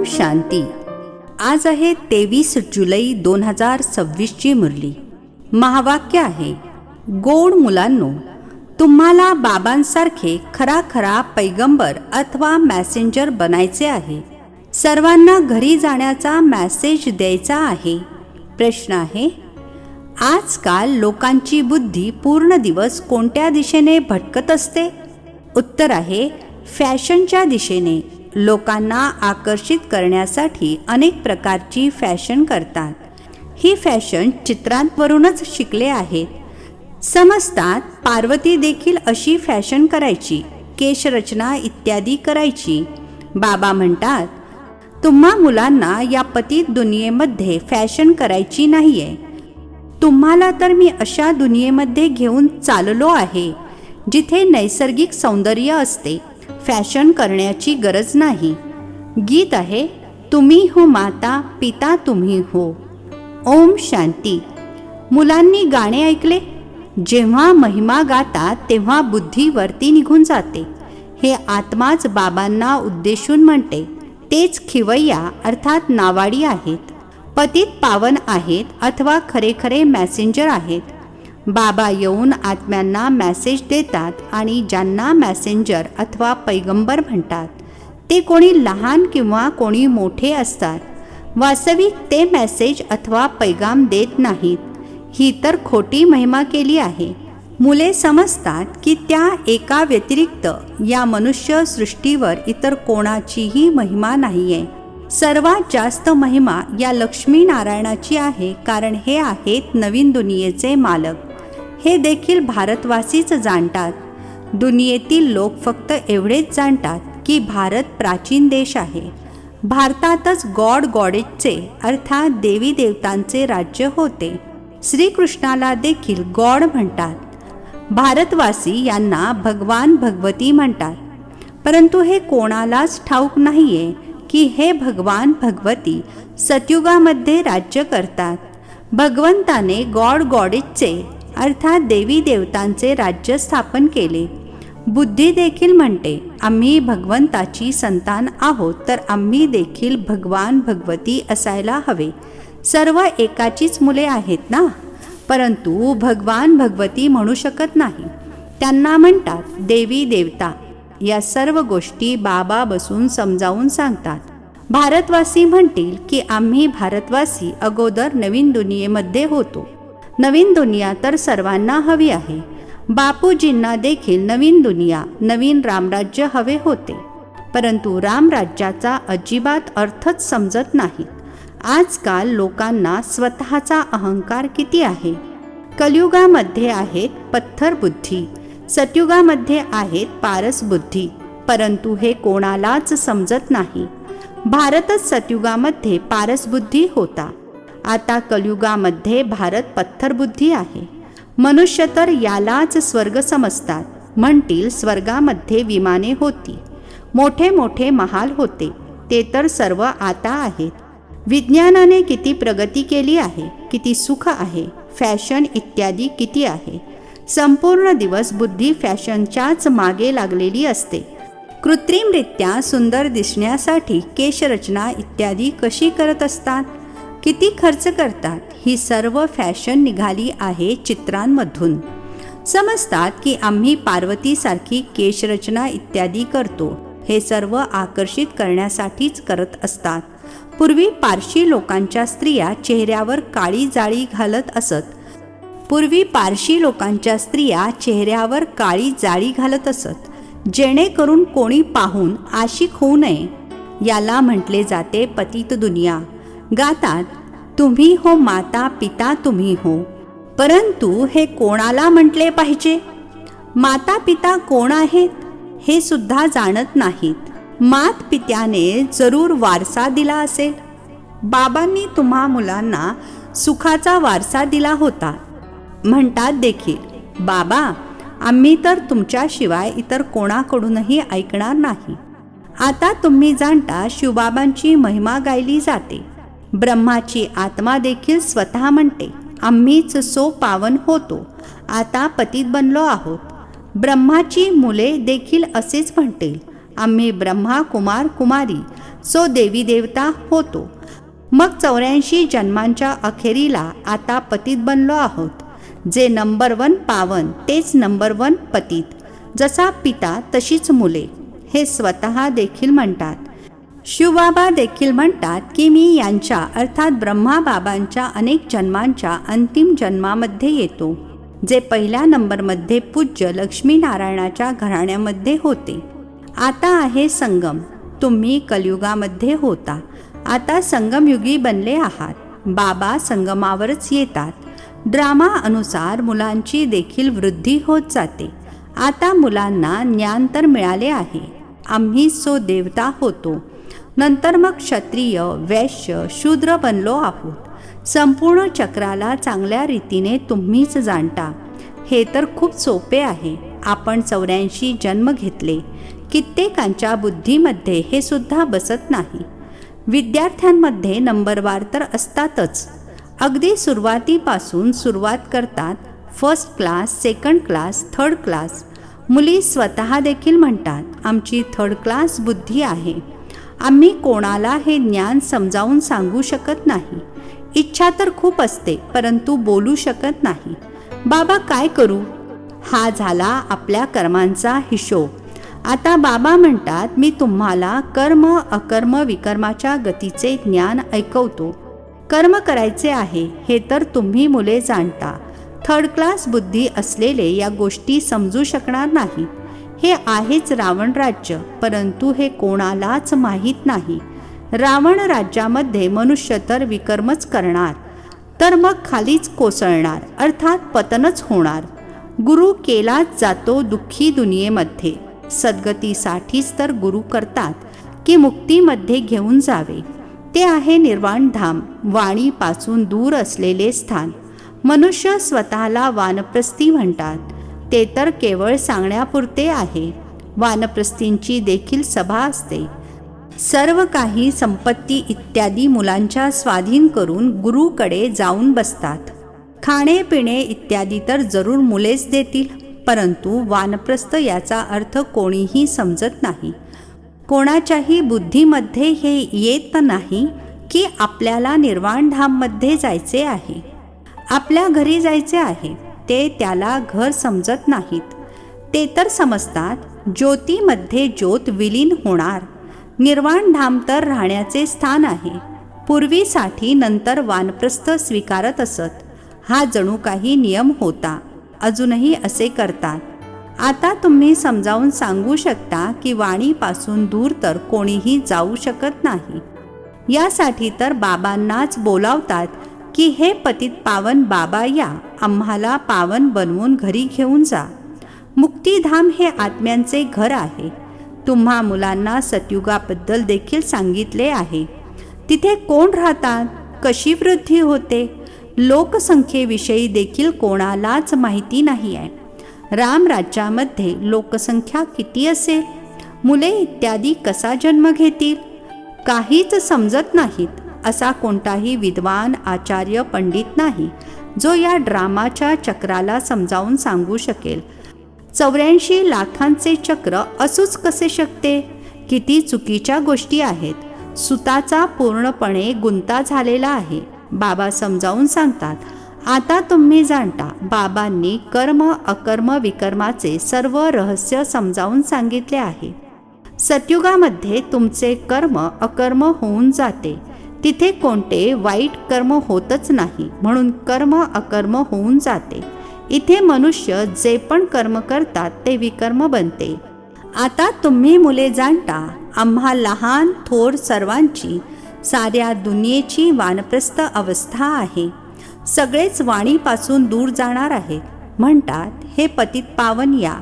शांती. आज आहे 23 जुलै 2026ची मुरली. महावाक्य आहे, गोड मुलांनो, तुम्हाला बाबांसारखे खरा पैगंबर अथवा मॅसेंजर बनायचे आहे. सर्वांना घरी जाण्याचा मॅसेज द्यायचा आहे. प्रश्न आहे, आजकाल लोकांची बुद्धी पूर्ण दिवस कोणत्या दिशेने भटकत असते? उत्तर आहे, फॅशनच्या दिशेने. लोकांना आकर्षित करण्यासाठी अनेक प्रकारची फॅशन करतात. ही फॅशन चित्रांवरूनच शिकले आहेत. समजतात पार्वती देखील अशी फॅशन करायची, केशरचना इत्यादी करायची. बाबा म्हणतात, तुम्हा मुलांना या पतित दुनियेमध्ये फॅशन करायची नाहीये. तुम्हाला तर मी अशा दुनियेमध्ये घेऊन चाललो आहे जिथे नैसर्गिक सौंदर्य असते. फॅशन करण्याची गरज नाही. गीत आहे, तुम्ही हो माता पिता तुम्ही हो. ओम शांती. मुलांनी गाणे ऐकले? जेव्हा महिमा गातात तेव्हा बुद्धी वरती निघून जाते. हे आत्माच बाबांना उद्देशून म्हणते. तेच खिवय्या अर्थात नावाडी आहेत. पतित पावन आहेत अथवा खरे मॅसेंजर आहेत. बाबा येऊन आत्म्यांना मॅसेज देतात आणि ज्यांना मॅसेंजर अथवा पैगंबर म्हणतात ते कोणी लहान किंवा कोणी मोठे असतात. वास्तविक ते मॅसेज अथवा पैगाम देत नाहीत. ही तर खोटी महिमा केली आहे. मुले समजतात की त्या एका व्यतिरिक्त या मनुष्य सृष्टीवर इतर कोणाचीही महिमा नाहीये. सर्वात जास्त महिमा या लक्ष्मी नारायणाची आहे, कारण हे आहेत नवीन दुनियेचे मालक. हे देखील भारतवासीच जाणतात. दुनियेतील लोक फक्त एवढेच जाणतात की भारत प्राचीन देश आहे. भारतातच गॉडेसचे अर्थात देवी देवतांचे राज्य होते. श्रीकृष्णाला देखील गॉड म्हणतात. भारतवासी यांना भगवान भगवती म्हणतात. परंतु हे कोणालाच ठाऊक नाहीये की हे भगवान भगवती सतयुगामध्ये राज्य करतात. भगवंताने गॉडेसचे अर्थात देवी देवतांचे राज्य स्थापन केले. बुद्धी देखील म्हणते, आम्ही भगवंताची संतान आहोत, तर आम्ही देखील भगवान भगवती असायला हवे. सर्व एकाचीच मुले आहेत ना. परंतु भगवान भगवती म्हणू शकत नाही. त्यांना म्हणतात देवी देवता. या सर्व गोष्टी बाबा बसून समजावून सांगतात. भारतवासी म्हणतील की आम्ही भारतवासी अगोदर नवीन दुनियेमध्ये होतो. नवीन दुनिया तर सर्वांना हवी आहे. बापूजींना देखील नवीन दुनिया, नवीन रामराज्य हवे होते. परंतु रामराज्याचा अजिबात अर्थच समजत नाही. आजकाल लोकांना स्वतःचा अहंकार किती आहे. कलियुगामध्ये आहेत पत्थर बुद्धी, सतयुगामध्ये आहेत पारस बुद्धी. परंतु हे कोणालाच समजत नाही. भारतच सतयुगामध्ये पारस बुद्धी होता. आता कलियुगामध्ये भारत पत्थरबुद्धी आहे. मनुष्य तर यालाच स्वर्ग समजतात. म्हणतील स्वर्गामध्ये विमाने होती, मोठे महाल होते. ते तर सर्व आता आहेत. विज्ञानाने किती प्रगती केली आहे, किती सुख आहे, फॅशन इत्यादी किती आहे. संपूर्ण दिवस बुद्धी फॅशनच्याच मागे लागलेली असते. कृत्रिमरित्या सुंदर दिसण्यासाठी केशरचना इत्यादी कशी करत असतात, किती खर्च करतात. ही सर्व फॅशन निघाली आहे चित्रांमधून. समजतात की आम्ही पार्वतीसारखी केशरचना इत्यादी करतो. हे सर्व आकर्षित करण्यासाठीच करत असतात. पूर्वी पारशी लोकांच्या स्त्रिया चेहऱ्यावर काळी जाळी घालत असत. जेणेकरून कोणी पाहून आशिक होऊ नये. याला म्हटले जाते पतित दुनिया. गातात, तुम्ही हो माता पिता तुम्ही हो. परंतु हे कोणाला म्हटले पाहिजे? माता पिता कोण आहेत हे सुद्धा जाणत नाहीत. मात पित्याने जरूर वारसा दिला असेल. बाबांनी तुम्हा मुलांना सुखाचा वारसा दिला होता. म्हणतात देखील, बाबा आम्ही तर तुमच्याशिवाय इतर कोणाकडूनही ऐकणार नाही. आता तुम्ही जाणता शिवबाबांची महिमा गायली जाते. ब्रह्माची आत्मा देखील स्वतः म्हणते, आम्हीच सो पावन होतो, आता पतित बनलो आहोत. ब्रह्माची मुले देखील असेच म्हणतील, आम्ही ब्रह्मा कुमार कुमारी सो देवी देवता होतो. मग 84 जन्मांच्या अखेरीला आता पतित बनलो आहोत. जे नंबर 1 पावन तेच नंबर 1 पतित. जसा पिता तशीच मुले, हे स्वतः देखील म्हणतात. शिवबाबा देखील म्हणतात की मी यांच्या अर्थात ब्रह्माबाबांच्या अनेक जन्मांच्या अंतिम जन्मामध्ये येतो, जे पहिल्या नंबरमध्ये पूज्य लक्ष्मीनारायणाच्या घराण्यामध्ये होते. आता आहे संगम. तुम्ही कलियुगामध्ये होता, आता संगमयुगी बनले आहात. बाबा संगमावरच येतात. ड्रामा अनुसार मुलांची देखील वृद्धी होत जाते. आता मुलांना ज्ञान तर मिळाले आहे. आम्ही सो देवता होतो. नंतर मग क्षत्रिय, वैश्य, शूद्र बनलो आहोत. संपूर्ण चक्राला चांगल्या रीतीने तुम्हीच जाणता. हे तर खूप सोपे आहे. आपण 84 जन्म घेतले. कित्येकांच्या बुद्धीमध्ये हे सुद्धा बसत नाही. विद्यार्थ्यांमध्ये नंबरवार तर असतातच. अगदी सुरुवातीपासून सुरुवात करतात. First class, second class, third class. मुली स्वतः देखील म्हणतात आमची थर्ड क्लास बुद्धी आहे. आम्ही कोणाला हे ज्ञान समजावून सांगू शकत नाही. इच्छा तर खूप असते, परंतु बोलू शकत नाही. बाबा काय करू? हा झाला आपल्या कर्मांचा हिशोब. आता बाबा म्हणतात मी तुम्हाला कर्म अकर्म विकर्माच्या गतीचे ज्ञान ऐकवतो. कर्म करायचे आहे हे तर तुम्ही मुले जाणता. थर्ड क्लास बुद्धी असलेले या गोष्टी समजू शकणार नाही. हे आहेच रावण राज्य, परंतु हे कोणालाच माहीत नाही. रावण राज्यामध्ये मनुष्य तर विकर्मच करणार, तर मग खालीच कोसळणार, अर्थात पतनच होणार. गुरु केलाच जातो दुःखी दुनियेमध्ये. सद्गतीसाठीच तर गुरु करतात की मुक्तीमध्ये घेऊन जावे. ते आहे निर्वाणधाम, वाणीपासून दूर असलेले स्थान. मनुष्य स्वतःला वानप्रस्थी म्हणतात. ते तर केवळ सांगण्यापुरते आहे. वानप्रस्थींची देखील सभा असते. सर्व काही संपत्ती इत्यादी मुलांच्या स्वाधीन करून गुरुकडे जाऊन बसतात. खाणे पिणे इत्यादी तर जरूर मुलेच देतील, परंतु वानप्रस्थ याचा अर्थ कोणीही समजत नाही. कोणाच्याही बुद्धीमध्ये हे येत नाही की आपल्याला निर्वाणधाममध्ये जायचे आहे, आपल्या घरी जायचे आहे. ते त्याला घर समजत नाहीत. ते तर समजतात ज्योतीमध्ये ज्योत विलीन होणार. निर्वाणधाम तर राहण्याचे स्थान आहे. पूर्वीसाठी नंतर वानप्रस्थ स्वीकारत असत. हा जणू काही नियम होता. अजूनही असे करतात. आता तुम्ही समजावून सांगू शकता की वाणीपासून दूर तर कोणीही जाऊ शकत नाही. यासाठी तर बाबांनाच बोलावतात की हे पतित पावन बाबा या, आम्हाला पावन बनवून घरी घेऊन जा. मुक्तिधाम हे आत्म्यांचे घर आहे. तुम्हा मुलांना सतयुगाबद्दल देखील सांगितले आहे. तिथे कोण राहतात, कशी वृद्धी होते, लोकसंख्येविषयी देखील कोणालाच माहिती नाही आहे. रामराज्यामध्ये लोकसंख्या किती असेल, मुले इत्यादी कसा जन्म घेतील, काहीच समजत नाहीत. असा कोणताही विद्वान आचार्य पंडित नाही जो या ड्रामाच्या चक्राला समजावून सांगू शकेल. 84 लाखांचे चक्र असूच कसे शकते? किती चुकीच्या गोष्टी आहेत. सुताचा पूर्णपणे गुंता झालेला आहे. बाबा समजावून सांगतात. आता तुम्ही जाणता. बाबांनी कर्म अकर्म विकर्माचे सर्व रहस्य समजावून सांगितले आहे. सतयुगामध्ये तुमचे कर्म अकर्म होऊन जाते. तिथे कोणते वाईट कर्म होतच नाही, म्हणून कर्म अकर्म होऊन जाते. इथे मनुष्य जे पण कर्म करतात ते विकर्म बनते. आता तुम्ही मुले जाणता. आम्हा लहान थोर सर्वांची साऱ्या दुनियेची वानप्रस्थ अवस्था आहे. सगळेच वाणीपासून दूर जाणार आहेत. म्हणतात हे पतित पावन या,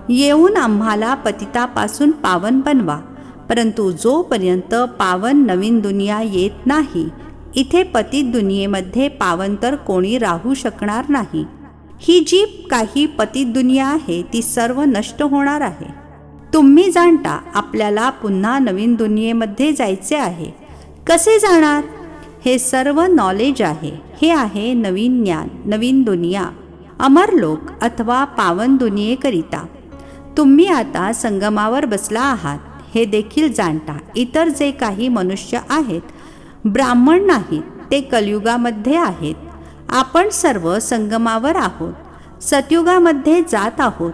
येऊन आम्हाला पतितापासून पावन बनवा. परंतु जोपर्यंत पावन नवीन दुनिया येत नाही, इथे पतित दुनियेमध्ये पावन तर कोणी राहू शकणार नाही. ही जी काही पतित दुनिया आहे ती सर्व नष्ट होणार आहे. तुम्ही जाणता आपल्याला पुन्हा नवीन दुनियेमध्ये जायचे आहे. कसे जाणार? हे सर्व नॉलेज आहे. हे आहे नवीन ज्ञान, नवीन दुनिया, अमरलोक अथवा पावन दुनियेकरिता. तुम्ही आता संगमावर बसला आहात. हे देखील जाणता. इतर जे काही मनुष्य आहेत ब्राह्मण नाहीत, ते कलियुगामध्ये आहेत. आपण सर्व संगमावर आहोत, सतयुगामध्ये जात आहोत.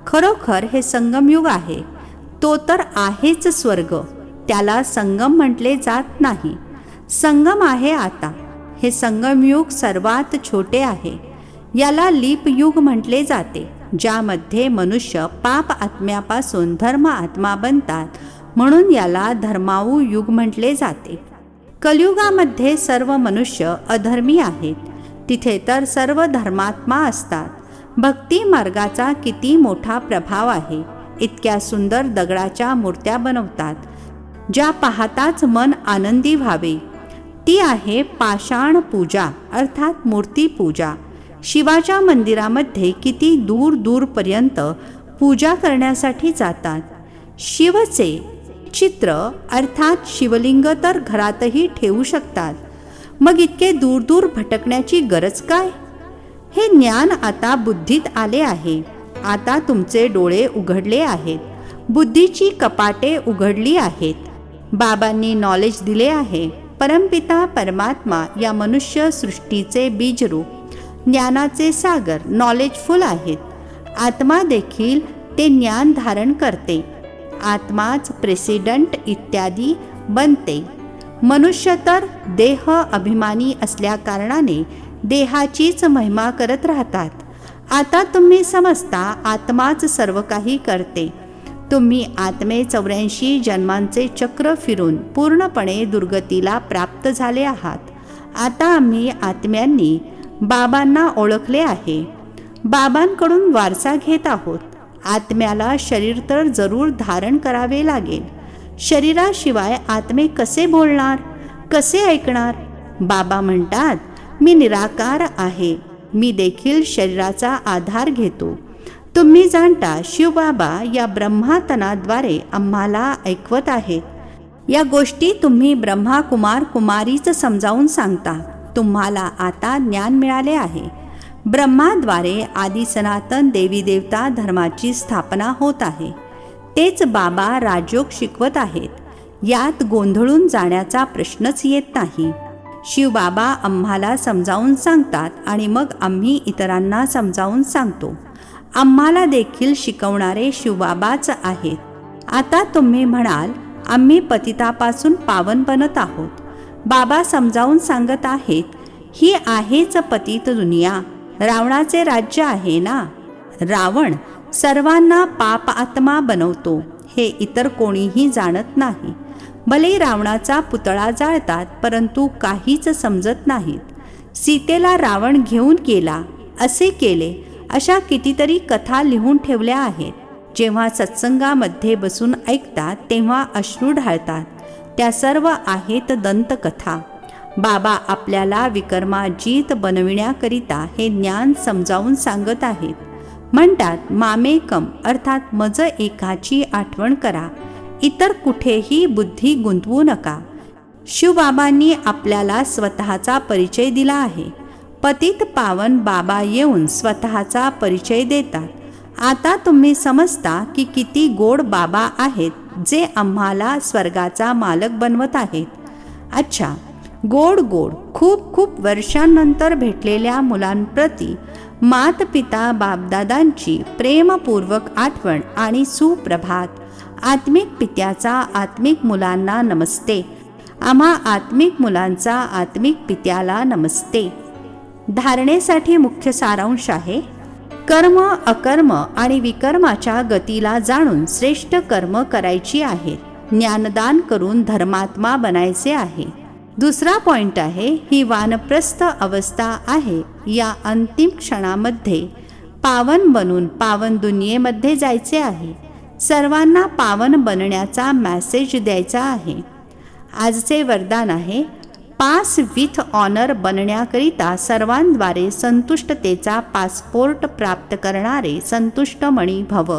खरोखर हे संगमयुग आहे. तो तर आहेच स्वर्ग, त्याला संगम म्हटले जात नाही. संगम आहे आता. हे संगमयुग सर्वात छोटे आहे. याला लीपयुग म्हटले जाते, ज्यामध्ये मनुष्य पाप आत्म्यापासून धर्म आत्मा बनतात, म्हणून याला धर्माऊ युग म्हटले जाते. कलियुगामध्ये सर्व मनुष्य अधर्मी आहेत. तिथे तर सर्व धर्मात्मा असतात. भक्ती मार्गाचा किती मोठा प्रभाव आहे. इतक्या सुंदर दगडाच्या मूर्त्या बनवतात, ज्या पाहताच मन आनंदी व्हावे. ती आहे पाषाण पूजा अर्थात मूर्ती पूजा. शिवाच्या मंदिरामध्ये किती दूर दूरपर्यंत पूजा करण्यासाठी जातात. शिवचे चित्र अर्थात शिवलिंग तर घरातही ठेवू शकतात. मग इतके दूर दूर भटकण्याची गरज काय? हे ज्ञान आता बुद्धीत आले आहे. आता तुमचे डोळे उघडले आहेत. बुद्धीची कपाटे उघडली आहेत. बाबांनी नॉलेज दिले आहे. परमपिता परमात्मा या मनुष्य सृष्टीचे बीजरूप, ज्ञानाचे सागर, नॉलेजफुल आहेत. आत्मा देखील ते ज्ञान धारण करते. आत्माच प्रेसिडेंट इत्यादी बनते. मनुष्य तर देह अभिमानी असल्या कारणाने देहाचीच महिमा करत राहतात. आता तुम्ही समजता आत्माच सर्व काही करते. तुम्ही आत्मे 84 जन्मांचे चक्र फिरून पूर्णपणे दुर्गतीला प्राप्त झाले आहात. आता आम्ही आत्म्यांनी बाबांना ओळखले आहे. बाबांकडून वारसा घेत आहोत. आत्म्याला शरीर तर जरूर धारण करावे लागेल. शरीराशिवाय आत्मे कसे बोलणार, कसे ऐकणार? बाबा म्हणतात, मी निराकार आहे. मी देखील शरीराचा आधार घेतो. तुम्ही जाणता शिवबाबा या ब्रह्मातनाद्वारे आम्हाला ऐकवत आहेत. या गोष्टी तुम्ही ब्रह्मा कुमार कुमारीच समजावून सांगता. तुम्हाला आता ज्ञान मिळाले आहे. ब्रह्माद्वारे आदि सनातन देवी देवता धर्माची स्थापना होत आहे. तेच बाबा राजयोग शिकवत आहेत. यात गोंधळून जाण्याचा प्रश्नच येत नाही. शिवबाबा आम्हाला समजावून सांगतात आणि मग आम्ही इतरांना समजावून सांगतो. आम्हाला देखील शिकवणारे शिवबाबाच आहेत. आता तुम्ही म्हणाल, आम्ही पतितापासून पावन बनत आहोत. बाबा समजावून सांगत आहेत, ही आहेच पतित दुनिया. रावणाचे राज्य आहे ना. रावण सर्वांना पाप आत्मा बनवतो, हे इतर कोणीही जाणत नाही. भले रावणाचा पुतळा जाळतात, परंतु काहीच समजत नाहीत. सीतेला रावण घेऊन गेला, असे केले, अशा कितीतरी कथा लिहून ठेवल्या आहेत. जेव्हा सत्संगामध्ये बसून ऐकतात तेव्हा अश्रू ढाळतात. त्या सर्व आहेत दंतकथा. बाबा आपल्याला विकर्माजीत बनविण्याकरिता हे ज्ञान समजावून सांगत आहेत. म्हणतात, मामेकम अर्थात मज एकाची आठवण करा. इतर कुठेही बुद्धी गुंतवू नका. शिवबाबांनी आपल्याला स्वतःचा परिचय दिला आहे. पतित पावन बाबा येऊन स्वतःचा परिचय देतात. आता तुम्ही समजता की किती गोड बाबा आहेत, जे आम्हाला स्वर्गाचा मालक बनवत आहेत. अच्छा, गोड गोड खूप खूप वर्षांनंतर भेटलेल्या मुलांप्रती मात पिता बापदादांची प्रेमपूर्वक आठवण आणि सुप्रभात. आत्मिक पित्याचा आत्मिक मुलांना नमस्ते. आम्हा आत्मिक मुलांचा आत्मिक पित्याला नमस्ते. धारणेसाठी मुख्य सारांश आहे, कर्म अकर्म आणि विकर्माच्या गतीला जाणून श्रेष्ठ कर्म करायची आहेत. ज्ञानदान करून धर्मात्मा बनायचे आहे. दुसरा पॉइंट आहे, ही वानप्रस्थ अवस्था आहे. या अंतिम क्षणामध्ये पावन बनून पावन दुनियेमध्ये जायचे आहे. सर्वांना पावन बनण्याचा मेसेज द्यायचा आहे. आजचे वरदान आहे, पास विथ ऑनर बनण्याकरिता सर्वांद्वारे संतुष्टतेचा पासपोर्ट प्राप्त करणारे संतुष्टमणी भव.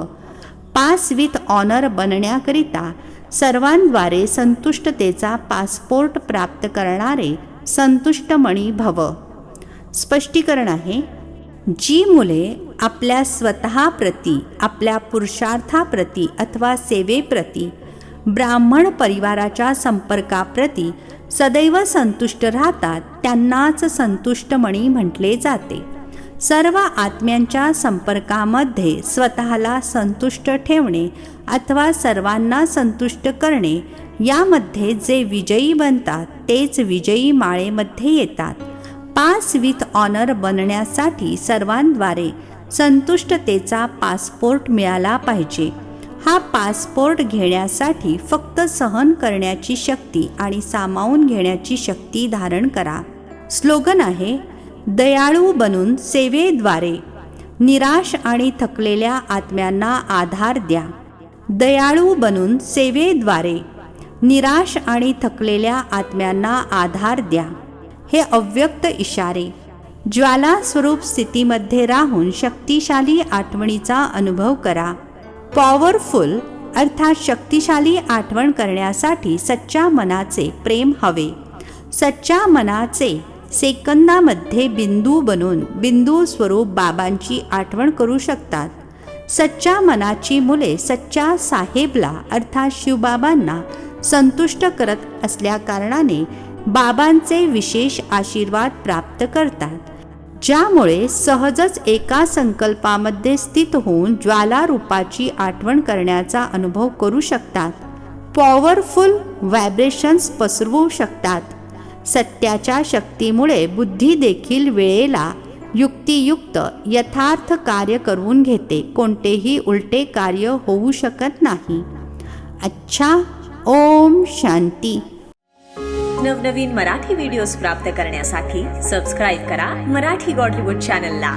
पास विथ ऑनर बनण्याकरिता सर्वांद्वारे संतुष्टतेचा पासपोर्ट प्राप्त करणारे संतुष्टमणी भव. स्पष्टीकरण आहे, जी मुले आपल्या स्वतःप्रती, आपल्या पुरुषार्थाप्रती अथवा सेवेप्रती ब्राह्मण परिवाराच्या संपर्काप्रती सदैव संतुष्ट राहतात त्यांनाच संतुष्टमणी म्हटले जाते. सर्व आत्म्यांच्या संपर्कामध्ये स्वतःला संतुष्ट ठेवणे अथवा सर्वांना संतुष्ट करणे यामध्ये जे विजयी बनतात तेच विजयी माळेमध्ये येतात. पास विथ ऑनर बनण्यासाठी सर्वांद्वारे संतुष्टतेचा पासपोर्ट मिळाला पाहिजे. हा पासपोर्ट घेण्यासाठी फक्त सहन करण्याची शक्ती आणि सामावून घेण्याची शक्ती धारण करा. स्लोगन आहे, दयाळू बनून सेवेद्वारे निराश आणि थकलेल्या आत्म्यांना आधार द्या. दयाळू बनून सेवेद्वारे निराश आणि थकलेल्या आत्म्यांना आधार द्या. हे अव्यक्त इशारे ज्वाला स्वरूप स्थितीमध्ये राहून शक्तिशाली आठवणीचा अनुभव करा. पॉवरफुल अर्थात शक्तिशाली आठवण करण्यासाठी सच्च्या मनाचे प्रेम हवे. सच्च्या मनाचे सेकंदामध्ये बिंदू बनून बिंदू स्वरूप बाबांची आठवण करू शकतात. सच्च्या मनाची मुले सच्च्या साहेबला अर्थात शिवबाबांना संतुष्ट करत असल्याकारणाने बाबांचे विशेष आशीर्वाद प्राप्त करतात, ज्यामुळे सहजच एका संकल्पामध्ये स्थित होऊन ज्वाला रूपाची आठवण करण्याचा अनुभव करू शकतात. पॉवरफुल व्हायब्रेशन्स पसरवू शकतात. सत्याच्या शक्तीमुळे बुद्धी देखील वेळेला युक्तियुक्त यथार्थ कार्य करून घेते. कोणतेही उलटे कार्य होऊ शकत नाही. अच्छा, ओम शांती. नवनवीन मराठी व्हिडिओज प्राप्त करण्यासाठी सबस्क्राईब करा मराठी गॉडलीवूड चॅनलला.